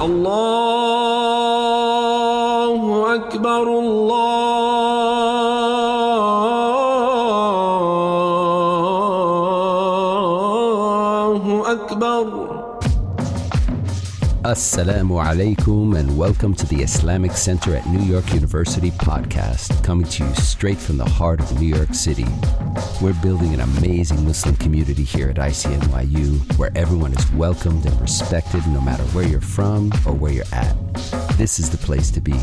الله أكبر الله أكبر. Assalamu alaikum and welcome to the Islamic Center at New York University podcast, coming to you straight from the heart of New York City. We're building an amazing Muslim community here at ICNYU where everyone is welcomed and respected no matter where you're from or where you're at. This is the place to be.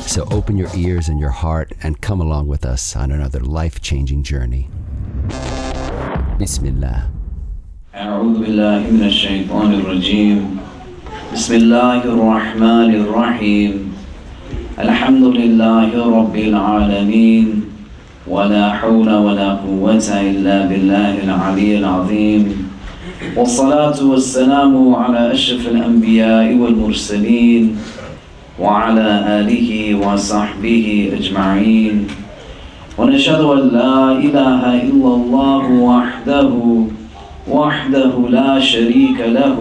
So open your ears and your heart and come along with us on another life-changing journey. Bismillah. أعوذ بالله من الشيطان الرجيم. بسم الله الرحمن الرحيم. الحمد لله رب العالمين ولا حول ولا قوة إلا بالله العلي العظيم والصلاة والسلام على أشرف الأنبياء والمرسلين وعلى آله وصحبه أجمعين ونشهد أن لا إله إلا الله وحده لا شريك له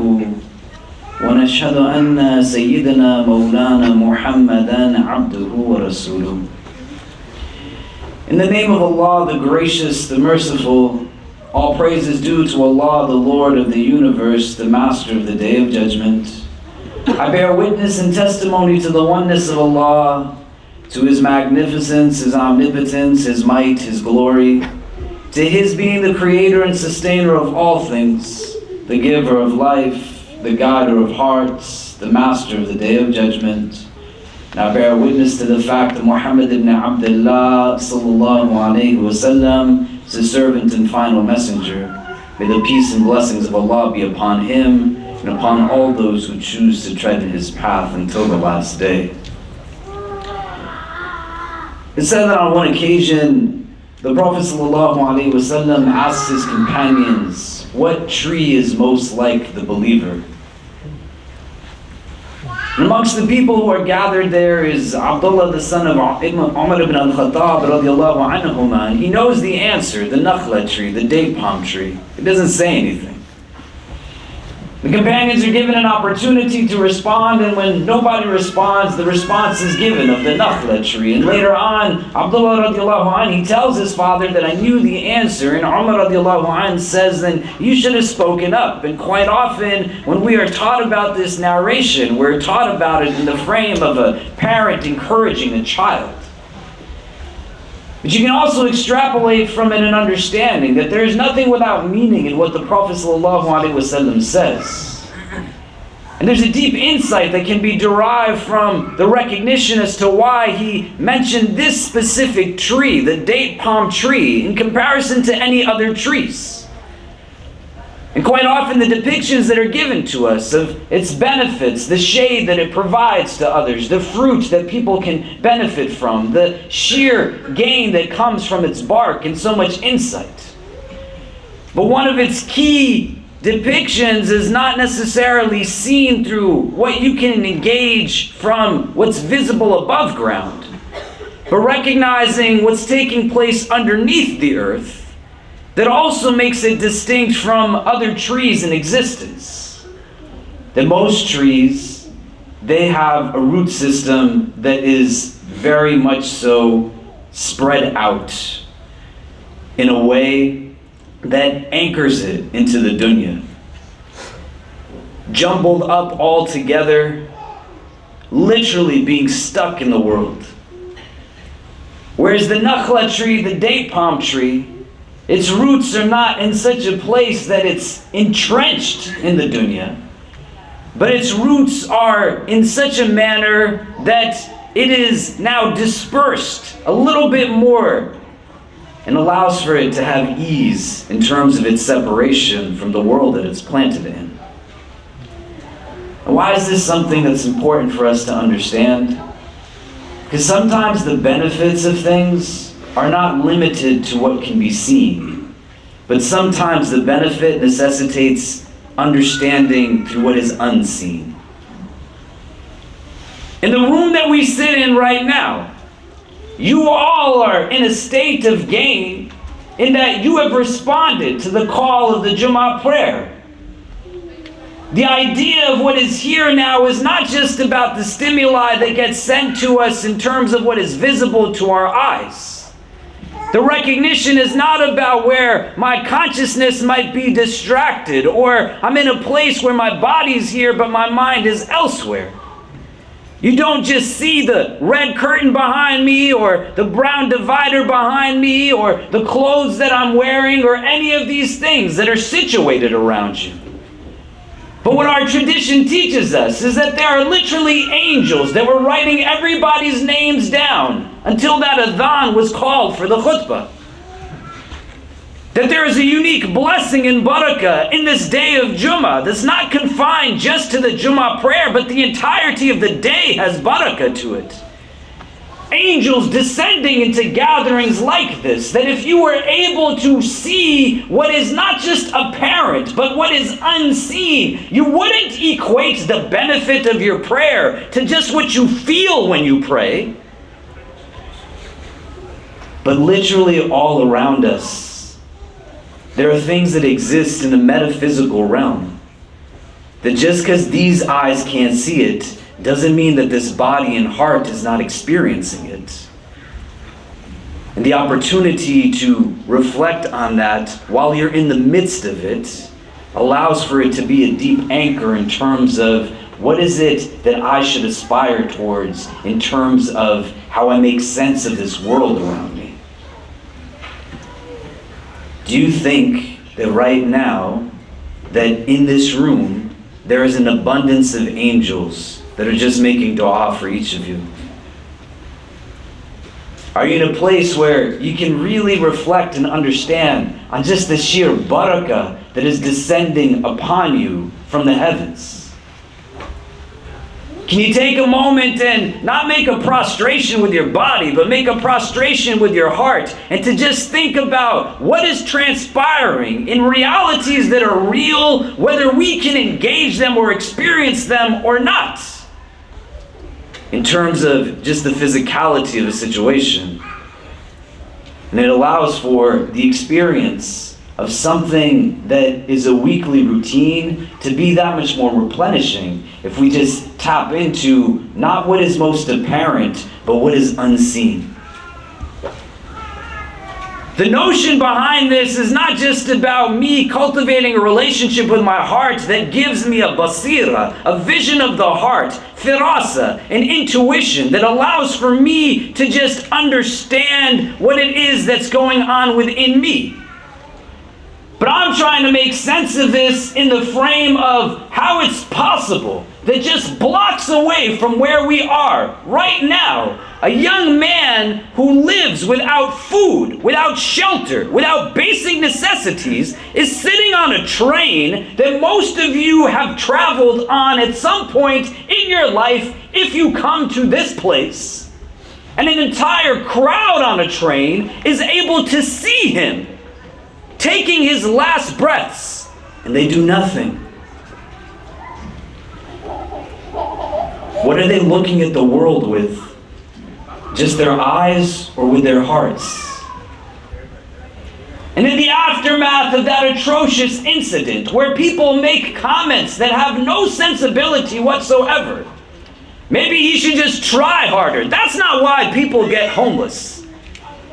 ونشهد أن سيدنا مولانا محمدا عبده ورسوله. In the name of Allah, the gracious, the merciful, all praise is due to Allah, the Lord of the universe, the master of the day of judgment. I bear witness and testimony to the oneness of Allah, to His magnificence, His omnipotence, His might, His glory, to His being the creator and sustainer of all things, the giver of life, the guider of hearts, the master of the day of judgment. And I bear witness to the fact that Muhammad ibn Abdullah sallallahu alayhi wasallam is His servant and final messenger. May the peace and blessings of Allah be upon him and upon all those who choose to tread His path until the last day. It said that on one occasion, the Prophet sallallahu alayhi wasallam asked his companions, what tree is most like the believer? And amongst the people who are gathered there is Abdullah, the son of Umar ibn al-Khattab radiallahu anhuma, and he knows the answer, the nakhla tree, the date palm tree. It doesn't say anything. The companions are given an opportunity to respond, and when nobody responds, the response is given of the nakhla tree. And later on, Abdullah radiallahu anh, he tells his father that I knew the answer, and Umar radiallahu anh says, then you should have spoken up. And quite often, when we are taught about this narration, we're taught about it in the frame of a parent encouraging a child. But you can also extrapolate from it an understanding that there is nothing without meaning in what the Prophet ﷺ says. And there's a deep insight that can be derived from the recognition as to why he mentioned this specific tree, the date palm tree, in comparison to any other trees. And quite often the depictions that are given to us of its benefits, the shade that it provides to others, the fruit that people can benefit from, the sheer gain that comes from its bark, and so much insight. But one of its key depictions is not necessarily seen through what you can engage from what's visible above ground, but recognizing what's taking place underneath the earth, that also makes it distinct from other trees in existence. That most trees, they have a root system that is very much so spread out in a way that anchors it into the dunya. Jumbled up all together, literally being stuck in the world. Whereas the nakhla tree, the date palm tree, its roots are not in such a place that it's entrenched in the dunya, but its roots are in such a manner that it is now dispersed a little bit more and allows for it to have ease in terms of its separation from the world that it's planted in. And why is this something that's important for us to understand? Because sometimes the benefits of things are not limited to what can be seen, but sometimes the benefit necessitates understanding through what is unseen. In the room that we sit in right now, you all are in a state of gain in that you have responded to the call of the Jumu'ah prayer. The idea of what is here now is not just about the stimuli that get sent to us in terms of what is visible to our eyes. The recognition is not about where my consciousness might be distracted, or I'm in a place where my body's here but my mind is elsewhere. You don't just see the red curtain behind me, or the brown divider behind me, or the clothes that I'm wearing, or any of these things that are situated around you. But what our tradition teaches us is that there are literally angels that were writing everybody's names down until that adhan was called for the khutbah. That there is a unique blessing and barakah in this day of Jumu'ah that's not confined just to the Jumu'ah prayer, but the entirety of the day has barakah to it. Angels descending into gatherings like this, that if you were able to see what is not just apparent, but what is unseen, you wouldn't equate the benefit of your prayer to just what you feel when you pray. But literally all around us, there are things that exist in the metaphysical realm that just because these eyes can't see it doesn't mean that this body and heart is not experiencing it. And the opportunity to reflect on that while you're in the midst of it allows for it to be a deep anchor in terms of what is it that I should aspire towards in terms of how I make sense of this world around me. Do you think that right now, that in this room, there is an abundance of angels that are just making dua for each of you? Are you in a place where you can really reflect and understand on just the sheer barakah that is descending upon you from the heavens? Can you take a moment and not make a prostration with your body, but make a prostration with your heart, and to just think about what is transpiring in realities that are real, whether we can engage them or experience them or not, in terms of just the physicality of the situation. And it allows for the experience of something that is a weekly routine to be that much more replenishing if we just tap into not what is most apparent, but what is unseen. The notion behind this is not just about me cultivating a relationship with my heart that gives me a basira, a vision of the heart, firasa, an intuition that allows for me to just understand what it is that's going on within me. But I'm trying to make sense of this in the frame of how it's possible that just blocks away from where we are right now, a young man who lives without food, without shelter, without basic necessities, is sitting on a train that most of you have traveled on at some point in your life if you come to this place. And an entire crowd on a train is able to see him taking his last breaths, and they do nothing. What are they looking at the world with? Just their eyes or with their hearts? And in the aftermath of that atrocious incident, where people make comments that have no sensibility whatsoever, maybe he should just try harder. That's not why people get homeless.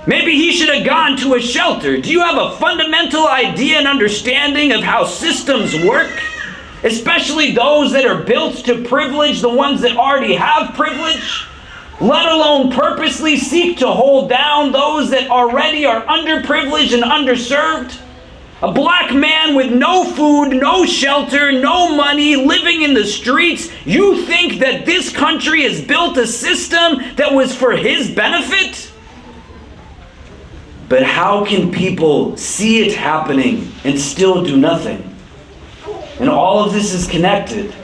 Maybe he should have gone to a shelter. Do you have a fundamental idea and understanding of how systems work? Especially those that are built to privilege the ones that already have privilege? Let alone purposely seek to hold down those that already are underprivileged and underserved? A black man with no food, no shelter, no money, living in the streets. You think that this country has built a system that was for his benefit? But how can people see it happening and still do nothing? And all of this is connected.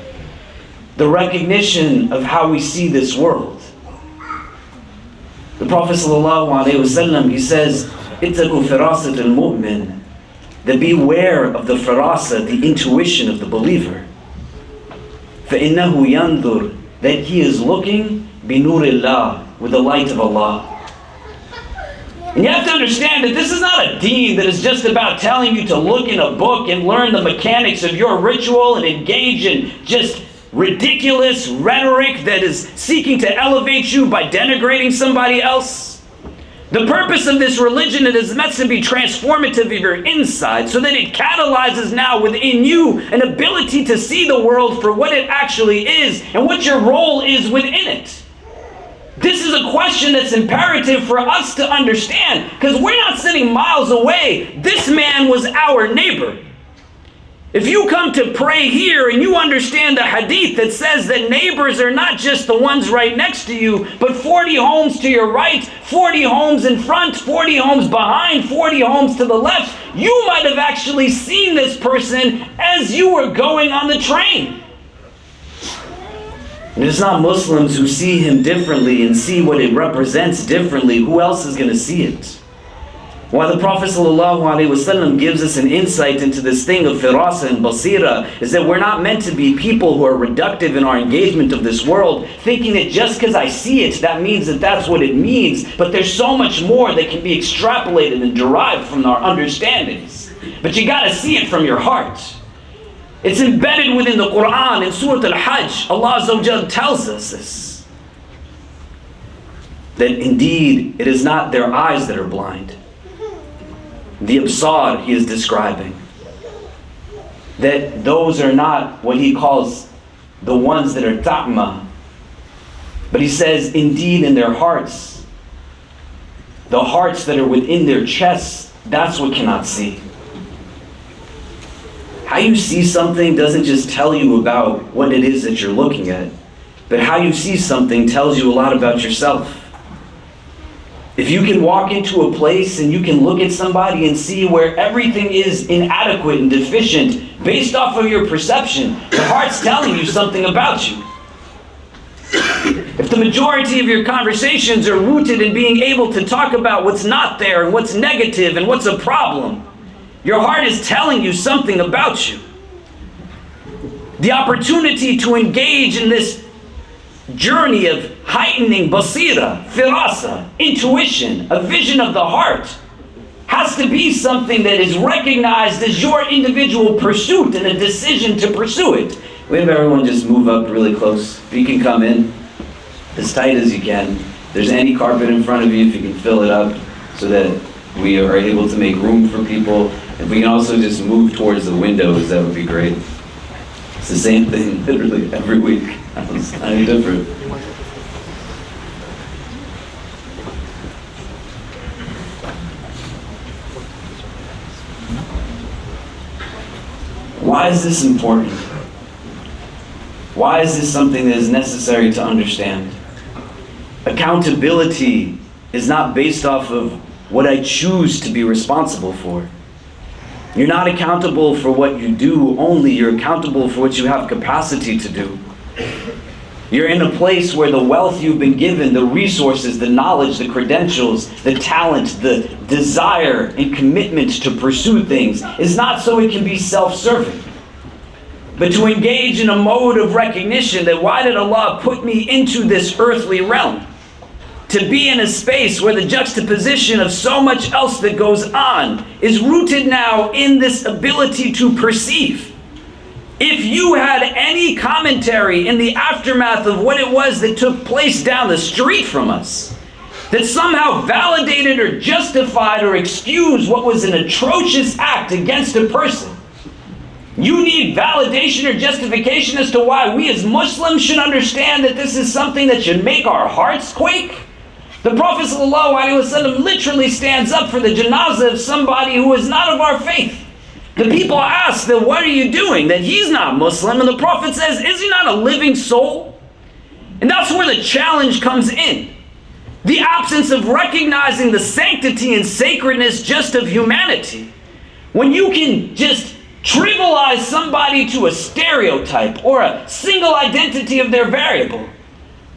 The recognition of how we see this world. The Prophet ﷺ, he says, "Ittaqu firasat al-mu'min," that beware of the firasa, the intuition of the believer. فَإِنَّهُ يَنْظُرُ, that he is looking بِنُورِ اللَّهِ, with the light of Allah. And you have to understand that this is not a deen that is just about telling you to look in a book and learn the mechanics of your ritual and engage in just ridiculous rhetoric that is seeking to elevate you by denigrating somebody else. The purpose of this religion is meant to be transformative of your inside, so that it catalyzes now within you an ability to see the world for what it actually is and what your role is within it. This is a question that's imperative for us to understand, because we're not sitting miles away. This man was our neighbor. If you come to pray here and you understand the hadith that says that neighbors are not just the ones right next to you, but 40 homes to your right, 40 homes in front, 40 homes behind, 40 homes to the left, you might have actually seen this person as you were going on the train. And it's not Muslims who see him differently and see what it represents differently. Who else is going to see it? Why the Prophet ﷺ gives us an insight into this thing of firasa and basira is that we're not meant to be people who are reductive in our engagement of this world, thinking that just because I see it, that means that that's what it means. But there's so much more that can be extrapolated and derived from our understandings. But you got to see it from your heart. It's embedded within the Quran. In Surah Al-Hajj, Allah Azza wa Jalla tells us this. That indeed, it is not their eyes that are blind. The absar he is describing. That those are not what he calls the ones that are ta'ma. But he says, indeed in their hearts, the hearts that are within their chests, that's what cannot see. How you see something doesn't just tell you about what it is that you're looking at, but how you see something tells you a lot about yourself. If you can walk into a place and you can look at somebody and see where everything is inadequate and deficient based off of your perception, the heart's telling you something about you. If the majority of your conversations are rooted in being able to talk about what's not there and what's negative and what's a problem, your heart is telling you something about you. The opportunity to engage in this journey of heightening basira, firasa, intuition, a vision of the heart, has to be something that is recognized as your individual pursuit and a decision to pursue it. We have everyone just move up really close. If you can come in as tight as you can. If there's any carpet in front of you, if you can fill it up so that we are able to make room for people. If we can also just move towards the windows, that would be great. It's the same thing literally every week. It's not any different. Why is this important? Why is this something that is necessary to understand? Accountability is not based off of what I choose to be responsible for. You're not accountable for what you do only, you're accountable for what you have capacity to do. You're in a place where the wealth you've been given, the resources, the knowledge, the credentials, the talent, the desire and commitment to pursue things is not so it can be self-serving, but to engage in a mode of recognition that why did Allah put me into this earthly realm? To be in a space where the juxtaposition of so much else that goes on is rooted now in this ability to perceive. If you had any commentary in the aftermath of what it was that took place down the street from us, that somehow validated or justified or excused what was an atrocious act against a person, you need validation or justification as to why we as Muslims should understand that this is something that should make our hearts quake. The Prophet ﷺ literally stands up for the janazah of somebody who is not of our faith. The people ask that, what are you doing? That he's not Muslim. And the Prophet says, is he not a living soul? And that's where the challenge comes in. The absence of recognizing the sanctity and sacredness just of humanity. When you can just trivialize somebody to a stereotype or a single identity of their variable.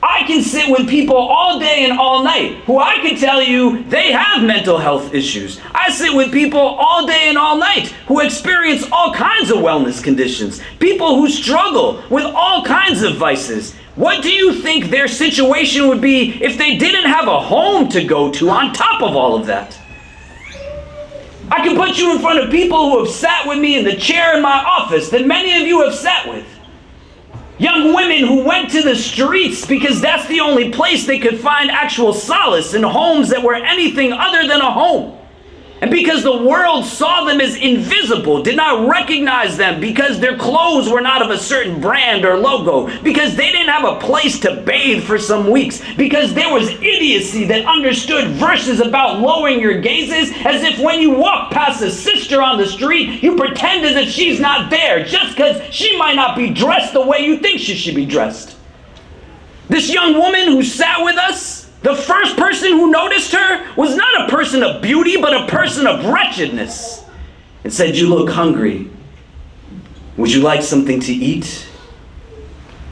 I can sit with people all day and all night who I can tell you they have mental health issues. I sit with people all day and all night who experience all kinds of wellness conditions. People who struggle with all kinds of vices. What do you think their situation would be if they didn't have a home to go to on top of all of that? I can put you in front of people who have sat with me in the chair in my office that many of you have sat with. Young women who went to the streets because that's the only place they could find actual solace in homes that were anything other than a home. And because the world saw them as invisible, did not recognize them because their clothes were not of a certain brand or logo, because they didn't have a place to bathe for some weeks, because there was idiocy that understood verses about lowering your gazes as if when you walk past a sister on the street, you pretend as if she's not there just because she might not be dressed the way you think she should be dressed. This young woman who sat with us, the first person who noticed her was not a person of beauty, but a person of wretchedness, and said, "You look hungry. Would you like something to eat?"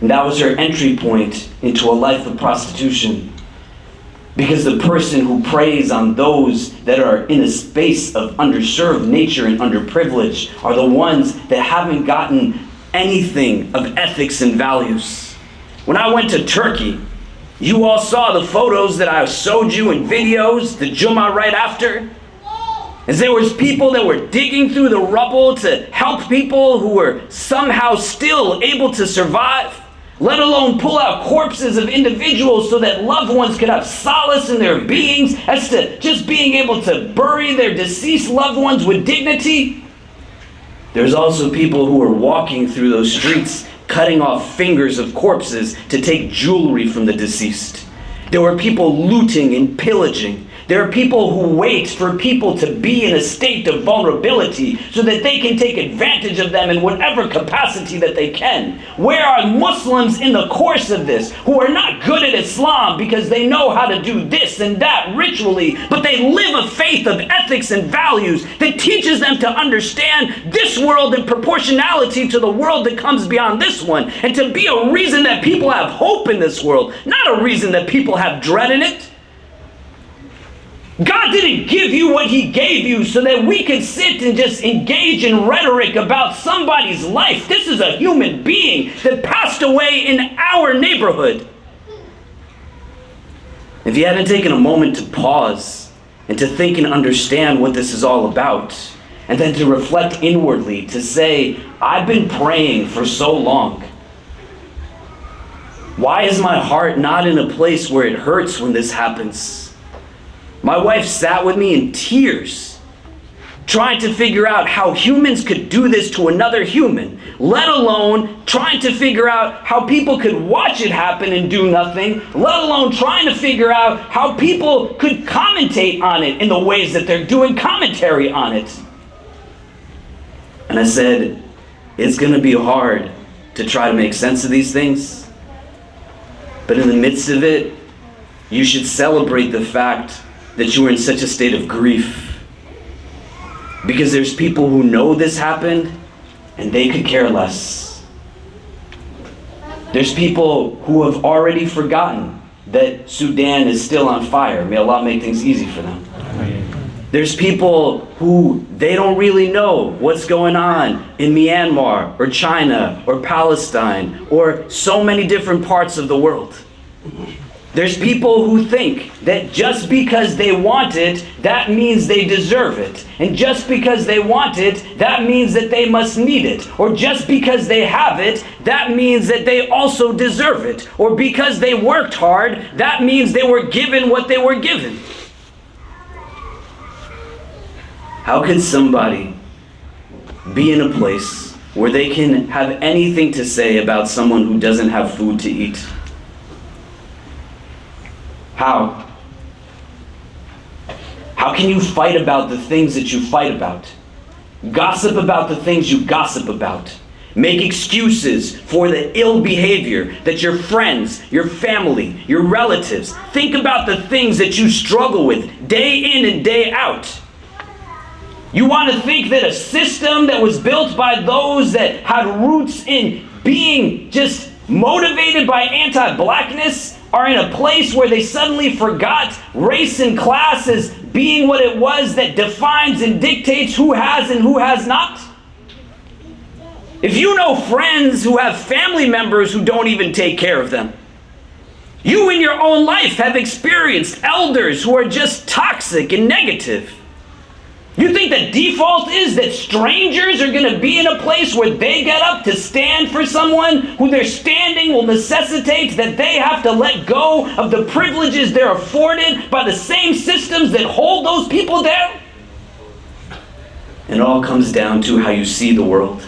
And that was her entry point into a life of prostitution. Because the person who preys on those that are in a space of underserved nature and underprivileged are the ones that haven't gotten anything of ethics and values. When I went to Turkey, you all saw the photos that I showed you in videos, the Jumu'ah right after. As there was people that were digging through the rubble to help people who were somehow still able to survive, let alone pull out corpses of individuals so that loved ones could have solace in their beings, as to just being able to bury their deceased loved ones with dignity. There's also people who were walking through those streets cutting off fingers of corpses to take jewelry from the deceased. There were people looting and pillaging. There are people who wait for people to be in a state of vulnerability so that they can take advantage of them in whatever capacity that they can. Where are Muslims in the course of this who are not good at Islam because they know how to do this and that ritually, but they live a faith of ethics and values that teaches them to understand this world in proportionality to the world that comes beyond this one, and to be a reason that people have hope in this world, not a reason that people have dread in it. God didn't give you what he gave you so that we could sit and just engage in rhetoric about somebody's life. This is a human being that passed away in our neighborhood. If you hadn't taken a moment to pause and to think and understand what this is all about, and then to reflect inwardly, to say, I've been praying for so long. Why is my heart not in a place where it hurts when this happens? My wife sat with me in tears, trying to figure out how humans could do this to another human, let alone trying to figure out how people could watch it happen and do nothing, let alone trying to figure out how people could commentate on it in the ways that they're doing commentary on it. And I said, it's going to be hard to try to make sense of these things, but in the midst of it, you should celebrate the fact that you are in such a state of grief. Because there's people who know this happened and they could care less. There's people who have already forgotten that Sudan is still on fire. May Allah make things easy for them. There's people who they don't really know what's going on in Myanmar or China or Palestine or so many different parts of the world. There's people who think that just because they want it, that means they deserve it. And just because they want it, that means that they must need it. Or just because they have it, that means that they also deserve it. Or because they worked hard, that means they were given what they were given. How can somebody be in a place where they can have anything to say about someone who doesn't have food to eat? How? How can you fight about the things that you fight about? Gossip about the things you gossip about. Make excuses for the ill behavior that your friends, your family, your relatives, think about the things that you struggle with day in and day out. You want to think that a system that was built by those that had roots in being just motivated by anti-blackness are in a place where they suddenly forgot race and class as being what it was that defines and dictates who has and who has not? If you know friends who have family members who don't even take care of them, you in your own life have experienced elders who are just toxic and negative. You think the default is that strangers are going to be in a place where they get up to stand for someone who their standing will necessitate that they have to let go of the privileges they're afforded by the same systems that hold those people down? It all comes down to how you see the world.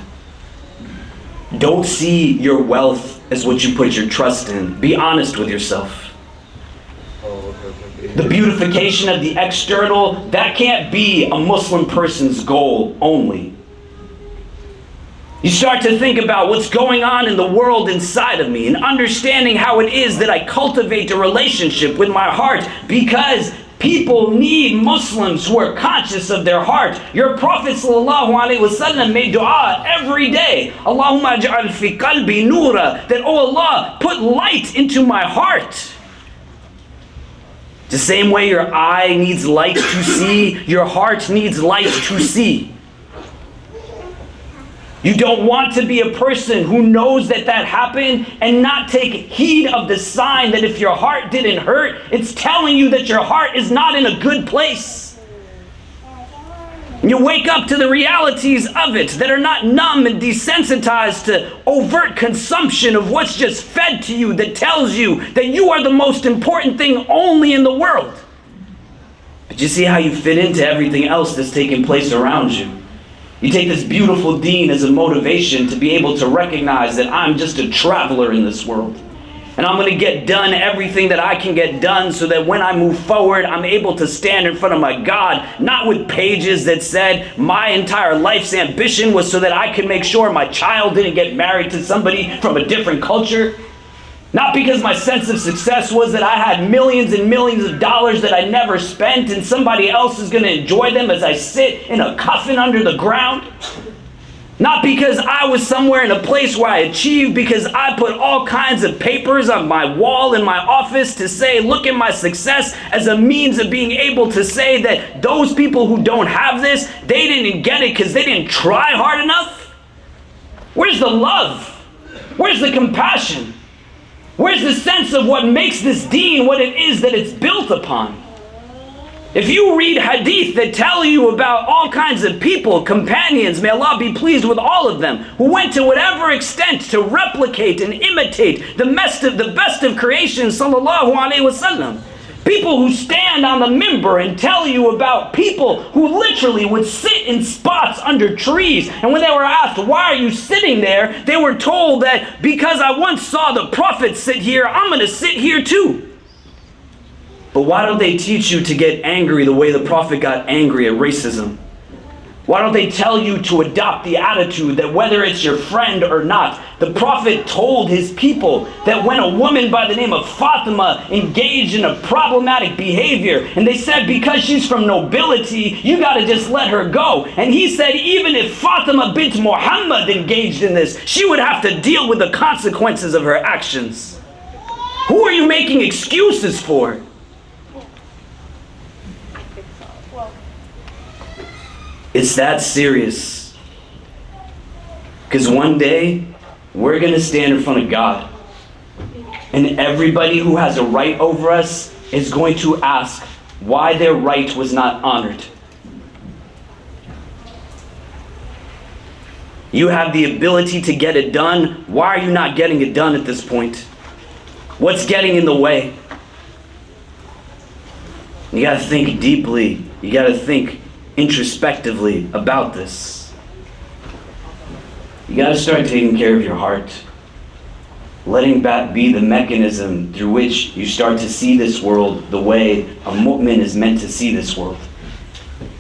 Don't see your wealth as what you put your trust in. Be honest with yourself. The beautification of the external, that can't be a Muslim person's goal only. You start to think about what's going on in the world inside of me and understanding how it is that I cultivate a relationship with my heart, because people need Muslims who are conscious of their heart. Your Prophet ﷺ made dua every day. Allahumma ja'al fi qalbi nura, that, oh Allah, put light into my heart. The same way your eye needs light to see, your heart needs light to see. You don't want to be a person who knows that that happened and not take heed of the sign that if your heart didn't hurt, it's telling you that your heart is not in a good place. You wake up to the realities of it that are not numb and desensitized to overt consumption of what's just fed to you, that tells you that you are the most important thing only in the world. But you see how you fit into everything else that's taking place around you. You take this beautiful deen as a motivation to be able to recognize that I'm just a traveler in this world. And I'm going to get done everything that I can get done so that when I move forward, I'm able to stand in front of my God, not with pages that said my entire life's ambition was so that I could make sure my child didn't get married to somebody from a different culture. Not because my sense of success was that I had millions and millions of dollars that I never spent and somebody else is going to enjoy them as I sit in a coffin under the ground. Not because I was somewhere in a place where I achieved, because I put all kinds of papers on my wall in my office to say, look at my success, as a means of being able to say that those people who don't have this, they didn't get it because they didn't try hard enough. Where's the love? Where's the compassion? Where's the sense of what makes this deen what it is that it's built upon? If you read hadith that tell you about all kinds of people, companions, may Allah be pleased with all of them, who went to whatever extent to replicate and imitate the best of creation, sallallahu alaihi wasallam. People who stand on the minbar and tell you about people who literally would sit in spots under trees. And when they were asked, why are you sitting there? They were told that because I once saw the Prophet sit here, I'm going to sit here too. But why don't they teach you to get angry the way the Prophet got angry at racism? Why don't they tell you to adopt the attitude that whether it's your friend or not, the Prophet told his people that when a woman by the name of Fatima engaged in a problematic behavior, and they said because she's from nobility, you gotta just let her go. And he said even if Fatima bint Muhammad engaged in this, she would have to deal with the consequences of her actions. Who are you making excuses for? It's that serious. Because one day, we're going to stand in front of God. And everybody who has a right over us is going to ask why their right was not honored. You have the ability to get it done. Why are you not getting it done at this point? What's getting in the way? You got to think deeply. You got to think introspectively about this. You got to start taking care of your heart, letting that be the mechanism through which you start to see this world the way a mu'min is meant to see this world.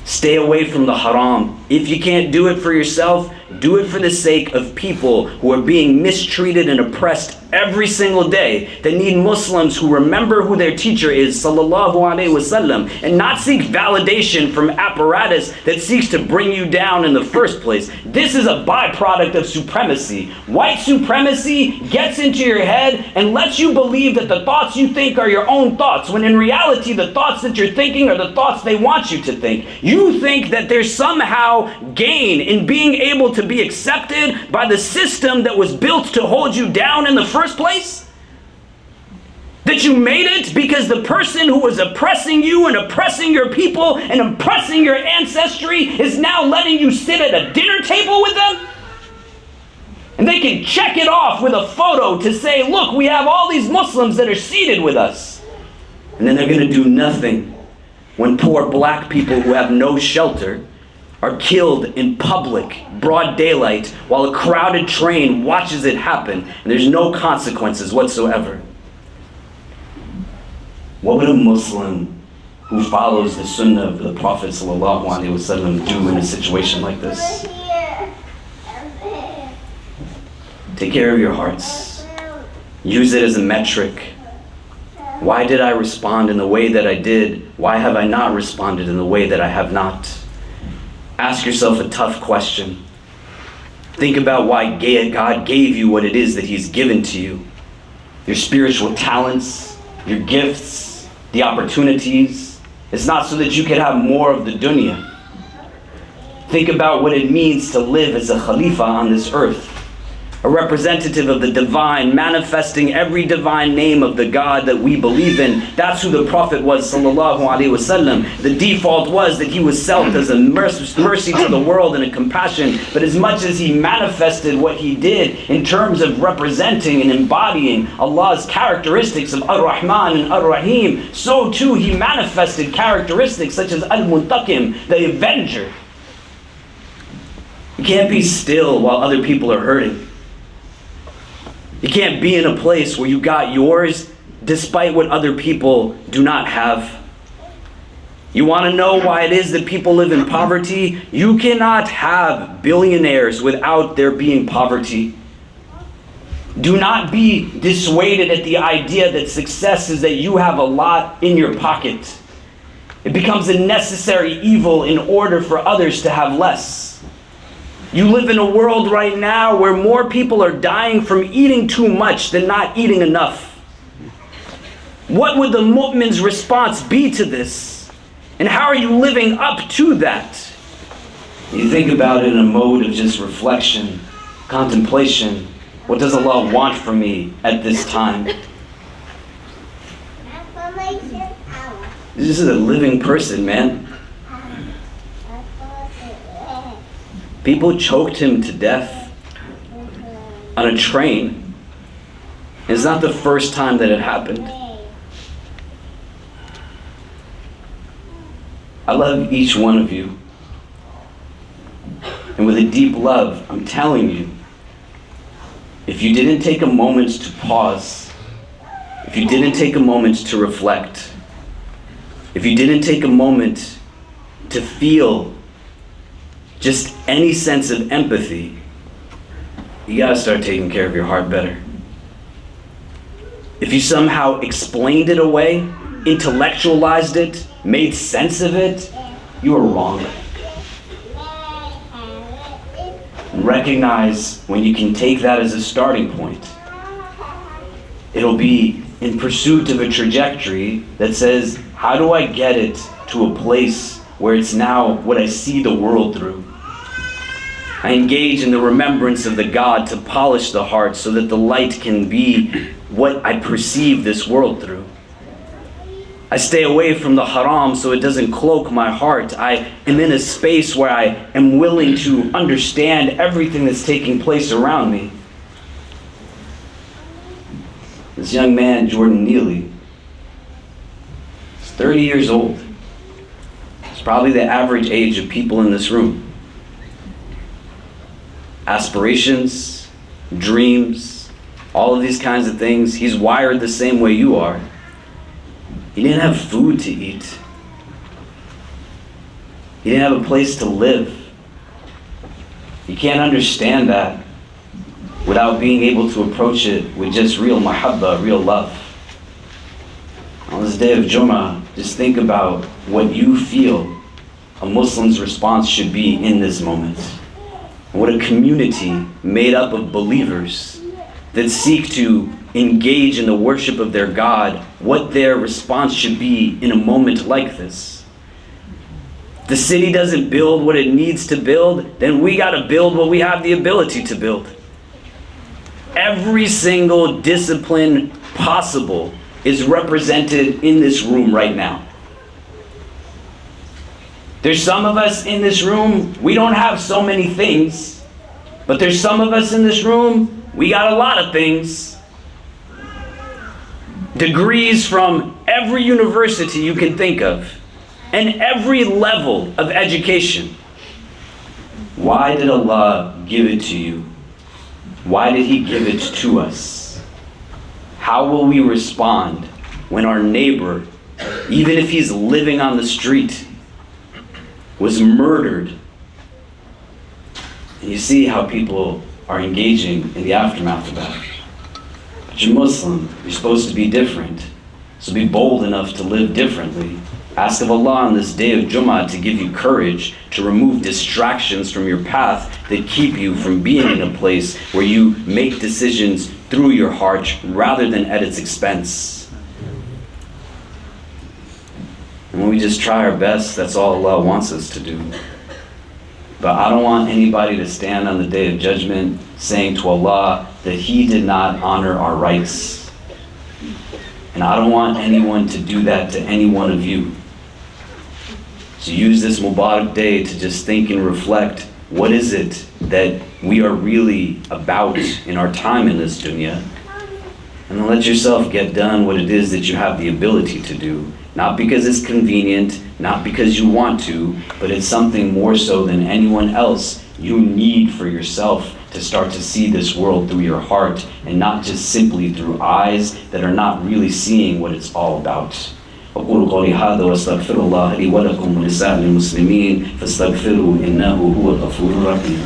Stay away from the haram. If you can't do it for yourself, do it for the sake of people who are being mistreated and oppressed every single day, that need Muslims who remember who their teacher is, sallallahu alaihi wasallam, and not seek validation from apparatus that seeks to bring you down in the first place. This is a byproduct of supremacy. White supremacy gets into your head and lets you believe that the thoughts you think are your own thoughts, when in reality the thoughts that you're thinking are the thoughts they want you to think. You think that there's somehow gain in being able to to be accepted by the system that was built to hold you down in the first place? That you made it because the person who was oppressing you and oppressing your people and oppressing your ancestry is now letting you sit at a dinner table with them? And they can check it off with a photo to say, look, we have all these Muslims that are seated with us. And then they're going to do nothing when poor black people who have no shelter are killed in public, broad daylight, while a crowded train watches it happen, and there's no consequences whatsoever. What would a Muslim who follows the sunnah of the Prophet ﷺ do in a situation like this? Take care of your hearts. Use it as a metric. Why did I respond in the way that I did? Why have I not responded in the way that I have not? Ask yourself a tough question. Think about why God gave you what it is that He's given to you. Your spiritual talents, your gifts, the opportunities. It's not so that you could have more of the dunya. Think about what it means to live as a khalifa on this earth. A representative of the divine, manifesting every divine name of the God that we believe in. That's who the Prophet was, sallallahu alaihi wasallam. The default was that he was sent as a mercy to the world and a compassion. But as much as he manifested what he did in terms of representing and embodying Allah's characteristics of Ar-Rahman and Ar-Rahim, so too he manifested characteristics such as Al-Muntaqim, the Avenger. You can't be still while other people are hurting. You can't be in a place where you got yours despite what other people do not have. You want to know why it is that people live in poverty? You cannot have billionaires without there being poverty. Do not be dissuaded at the idea that success is that you have a lot in your pocket. It becomes a necessary evil in order for others to have less. You live in a world right now where more people are dying from eating too much than not eating enough. What would the mu'min's response be to this? And how are you living up to that? You think about it in a mode of just reflection, contemplation. What does Allah want from me at this time? This is a living person, man. People choked him to death on a train. It's not the first time that it happened. I love each one of you. And with a deep love, I'm telling you, if you didn't take a moment to pause, if you didn't take a moment to reflect, if you didn't take a moment to feel just any sense of empathy, you gotta start taking care of your heart better. If you somehow explained it away, intellectualized it, made sense of it, you are wrong. Recognize when you can take that as a starting point. It'll be in pursuit of a trajectory that says, how do I get it to a place where it's now what I see the world through? I engage in the remembrance of the God to polish the heart so that the light can be what I perceive this world through. I stay away from the haram so it doesn't cloak my heart. I am in a space where I am willing to understand everything that's taking place around me. This young man, Jordan Neely, is 30 years old. It's probably the average age of people in this room. Aspirations, dreams, all of these kinds of things. He's wired the same way you are. He didn't have food to eat. He didn't have a place to live. You can't understand that without being able to approach it with just real mahabbah, real love. On this day of Jumu'ah, just think about what you feel a Muslim's response should be in this moment. What a community made up of believers that seek to engage in the worship of their God, what their response should be in a moment like this. the city doesn't build what it needs to build, then we got to build what we have the ability to build. Every single discipline possible is represented in this room right now. There's some of us in this room, we don't have so many things, but there's some of us in this room, we got a lot of things. Degrees from every university you can think of, and every level of education. Why did Allah give it to you? Why did He give it to us? How will we respond when our neighbor, even if he's living on the street, was murdered? And you see how people are engaging in the aftermath of that. But you're Muslim, you're supposed to be different. So be bold enough to live differently. Ask of Allah on this day of Jumu'ah to give you courage to remove distractions from your path that keep you from being in a place where you make decisions through your heart rather than at its expense. And when we just try our best, that's all Allah wants us to do. But I don't want anybody to stand on the day of judgment saying to Allah that He did not honor our rights. And I don't want anyone to do that to any one of you. So use this Mubarak day to just think and reflect, what is it that we are really about in our time in this dunya? And then let yourself get done what it is that you have the ability to do. Not because it's convenient, not because you want to, but it's something more so than anyone else you need for yourself to start to see this world through your heart and not just simply through eyes that are not really seeing what it's all about. أقول قولي هذا واستغفر الله لي ولكم ولسائر المسلمين فاستغفروه إنه هو الغفور الرحيم.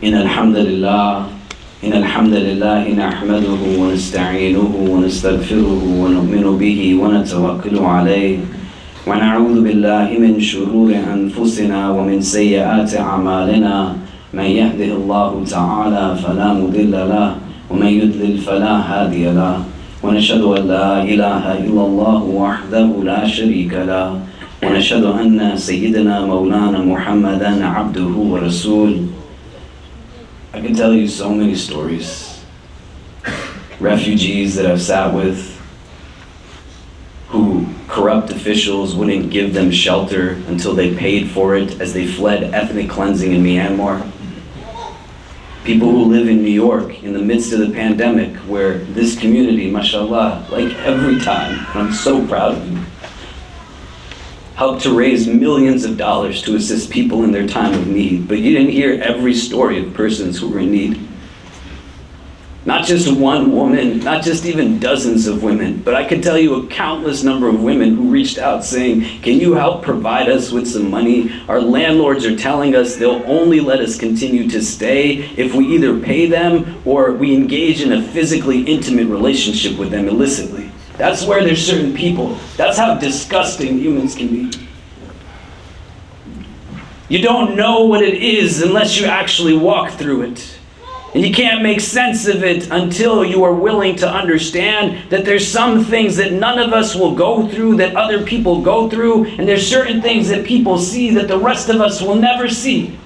إن الحمد لله نحمده ونستعينه ونستغفره ونؤمن به ونتوكل عليه ونعوذ بالله من شرور أنفسنا ومن سيئات أعمالنا من يهده الله تعالى فلا مضل له ومن يضلل فلا هادي له ونشهد أن لا إله إلا الله وحده لا شريك له ونشهد أن سيدنا مولانا محمدا عبده ورسوله. I can tell you so many stories. Refugees that I've sat with who corrupt officials wouldn't give them shelter until they paid for it as they fled ethnic cleansing in Myanmar. People who live in New York in the midst of the pandemic where this community, mashallah, like every time, and I'm so proud of you, helped to raise millions of dollars to assist people in their time of need. But you didn't hear every story of persons who were in need. Not just one woman, not just even dozens of women, but I could tell you a countless number of women who reached out saying, can you help provide us with some money? Our landlords are telling us they'll only let us continue to stay if we either pay them or we engage in a physically intimate relationship with them illicitly. That's where there's certain people. That's how disgusting humans can be. You don't know what it is unless you actually walk through it. And you can't make sense of it until you are willing to understand that there's some things that none of us will go through that other people go through, and there's certain things that people see that the rest of us will never see.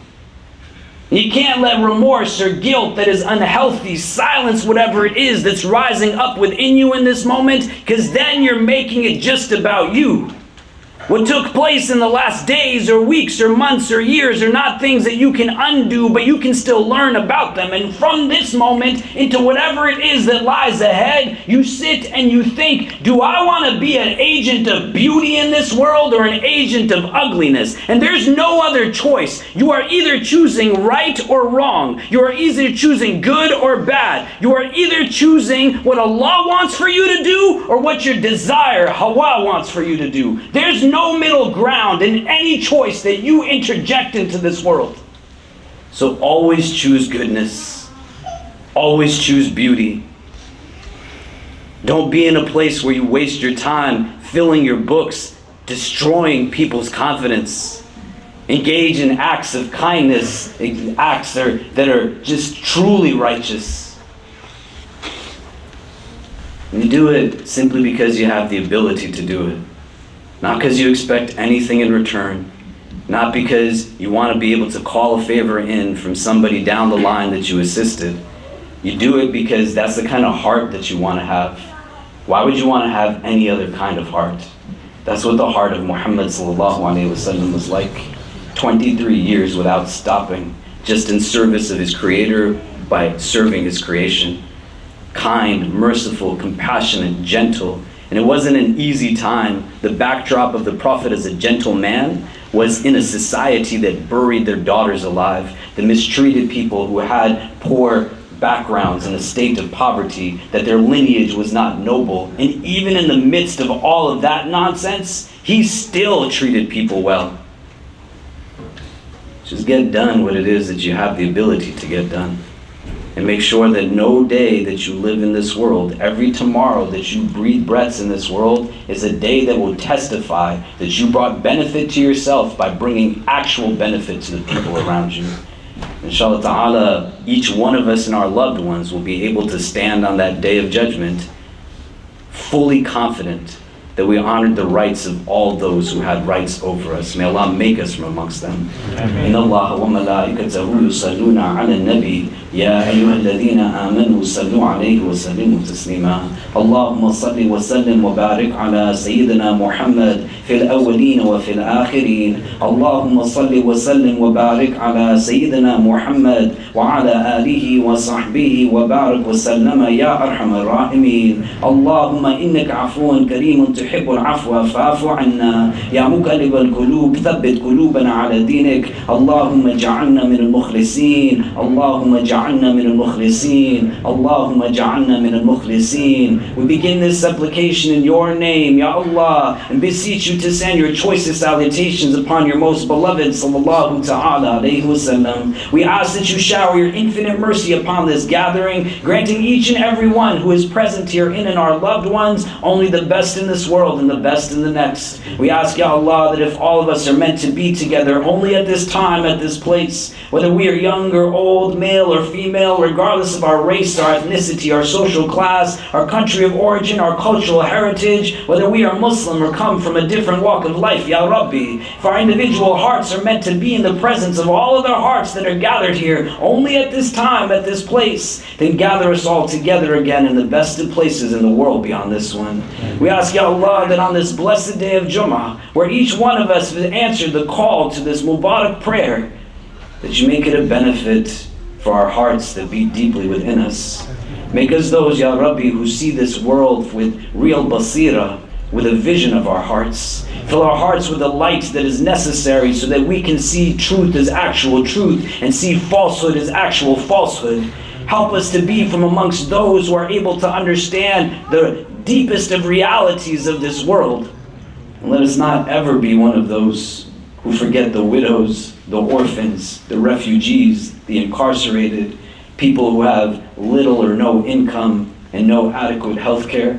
You can't let remorse or guilt that is unhealthy silence whatever it is that's rising up within you in this moment, because then you're making it just about you. What took place in the last days or weeks or months or years are not things that you can undo, but you can still learn about them. And from this moment into whatever it is that lies ahead, you sit and you think, do I want to be an agent of beauty in this world or an agent of ugliness? And there's no other choice. You are either choosing right or wrong. You are either choosing good or bad. You are either choosing what Allah wants for you to do or what your desire, Hawa, wants for you to do. There's no middle ground in any choice that you interject into this world. So always choose goodness. Always choose beauty. Don't be in a place where you waste your time filling your books, destroying people's confidence. Engage in acts of kindness, acts that are just truly righteous. And you do it simply because you have the ability to do it. Not because you expect anything in return. Not because you want to be able to call a favor in from somebody down the line that you assisted. You do it because that's the kind of heart that you want to have. Why would you want to have any other kind of heart? That's what the heart of Muhammad sallallahu alaihi wasallam was like. 23 years without stopping, just in service of his Creator by serving his creation. Kind, merciful, compassionate, gentle. And it wasn't an easy time. The backdrop of the Prophet as a gentle man was in a society that buried their daughters alive, that mistreated people who had poor backgrounds in a state of poverty, that their lineage was not noble. And even in the midst of all of that nonsense, he still treated people well. Just get done what it is that you have the ability to get done. And make sure that no day that you live in this world, every tomorrow that you breathe breaths in this world, is a day that will testify that you brought benefit to yourself by bringing actual benefit to the people around you. Inshallah ta'ala, each one of us and our loved ones will be able to stand on that day of judgment fully confident that we honored the rights of all those who had rights over us. May Allah make us from amongst them. Inna Allah wa malaikatahu yusalluna ala nabi ya ayyuha alladhina amanu sallu alayhi wa sallimu taslima. Allahumma salli wa sallim wa barik ala sayyidina Muhammad fil awwalin wa fil akhirin. Allahumma salli wa sallim wa barik ala sayyidina Muhammad wa ala alihi wa sahbihi wa barik wa sallama ya arhamar rahimin. Allahumma innaka afuwan kareemun تحب العفو فاعف عنا يا مقلب القلوب ثبت قلوبنا على دينك اللهم اجعلنا من المخلصين اللهم اجعلنا من المخلصين اللهم اجعلنا من المخلصين. We begin this supplication in your name, Ya Allah, and beseech you to send your choicest salutations upon your most beloved sallallahu ta'ala alayhi wasallam. We ask that you shower your infinite mercy upon this gathering, granting each and every one who is present here and our loved ones only the best in this world and the best in the next. We ask, Ya Allah, that if all of us are meant to be together only at this time, at this place, whether we are young or old, male or female, regardless of our race, our ethnicity, our social class, our country of origin, our cultural heritage, whether we are Muslim or come from a different walk of life, Ya Rabbi, if our individual hearts are meant to be in the presence of all other hearts that are gathered here only at this time, at this place, then gather us all together again in the best of places in the world beyond this one. We ask, Ya Allah, that on this blessed day of Jumu'ah, where each one of us has answered the call to this Mubarak prayer, that you make it a benefit for our hearts that beat deeply within us. Make us those, Ya Rabbi, who see this world with real basira, with a vision of our hearts. Fill our hearts with the light that is necessary so that we can see truth as actual truth and see falsehood as actual falsehood. Help us to be from amongst those who are able to understand the deepest of realities of this world. And let us not ever be one of those who forget the widows, the orphans, the refugees, the incarcerated, people who have little or no income and no adequate health care.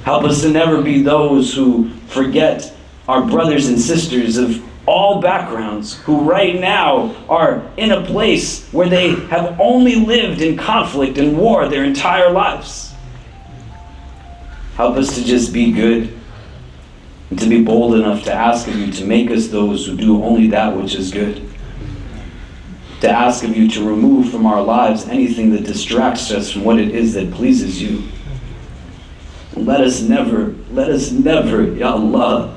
Help us to never be those who forget our brothers and sisters of all backgrounds who right now are in a place where they have only lived in conflict and war their entire lives. Help us to just be good and to be bold enough to ask of you to make us those who do only that which is good. To ask of you to remove from our lives anything that distracts us from what it is that pleases you. And let us never, Ya Allah,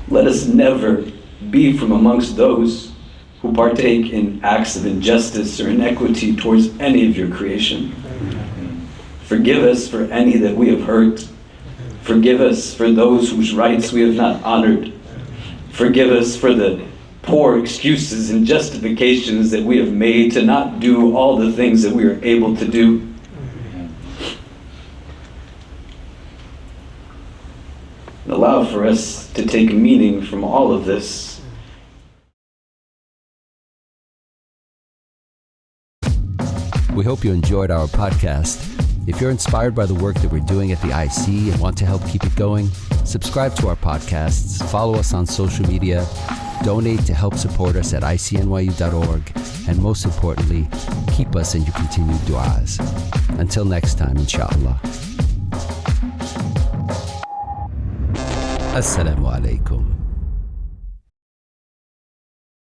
let us never be from amongst those who partake in acts of injustice or inequity towards any of your creation. Forgive us for any that we have hurt. Forgive us for those whose rights we have not honored. Forgive us for the poor excuses and justifications that we have made to not do all the things that we are able to do. And allow for us to take meaning from all of this. We hope you enjoyed our podcast. If you're inspired by the work that we're doing at the IC and want to help keep it going, subscribe to our podcasts, follow us on social media, donate to help support us at ICNYU.org, and most importantly, keep us in your continued du'as. Until next time, inshallah. Assalamu alaikum.